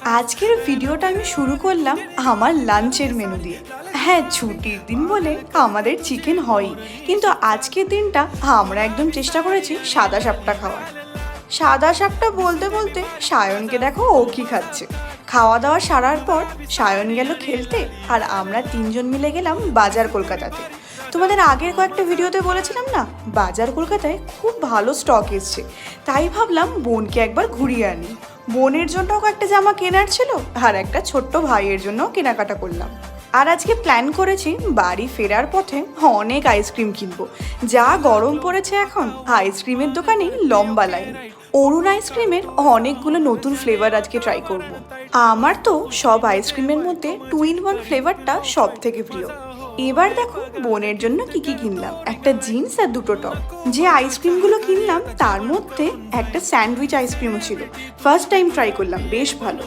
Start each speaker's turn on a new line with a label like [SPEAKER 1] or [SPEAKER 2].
[SPEAKER 1] আজকের ভিডিওটা আমি শুরু করলাম আমার লাঞ্চের মেনু দিয়ে। হ্যাঁ, ছুটির দিন বলে আমাদের চিকেন হয়ই, কিন্তু আজকের দিনটা আমরা একদম চেষ্টা করেছি সাদা সাপটা খাওয়ার। সাদা সাপটা বলতে বলতে সায়নকে দেখো ও কি খাচ্ছে। খাওয়া দাওয়া সারার পর সায়ন গেল খেলতে, আর আমরা তিনজন মিলে গেলাম বাজার কলকাতাতে। তোমাদের আগের কয়েকটা ভিডিওতে বলেছিলাম না, বাজার কলকাতায় খুব ভালো স্টক এসছে, তাই ভাবলাম বোনকে একবার ঘুরিয়ে আনি। বোনের জন্যও কয়েকটা জামা কেনার ছিল, আর একটা ছোট্ট ভাইয়ের জন্যও কেনাকাটা করলাম। আর আজকে প্ল্যান করেছি বাড়ি ফেরার পথে অনেক আইসক্রিম কিনবো। যা গরম পড়েছে এখন, আইসক্রিমের দোকানেই লম্বা লাইন। অরুণ আইসক্রিমের অনেকগুলো নতুন ফ্লেভার আজকে ট্রাই করব। আমার তো সব আইসক্রিমের মধ্যে 2-in-1 ফ্লেভারটা সব থেকে প্রিয়। এবার দেখো বোনের জন্য কি কি কিনলাম। একটা জিন্স আর দুটো টপ। যে আইসক্রিমগুলো কিনলাম তার মধ্যে একটা স্যান্ডউইচ আইসক্রিমও ছিল। ফার্স্ট টাইম ট্রাই করলাম, বেশ ভালো।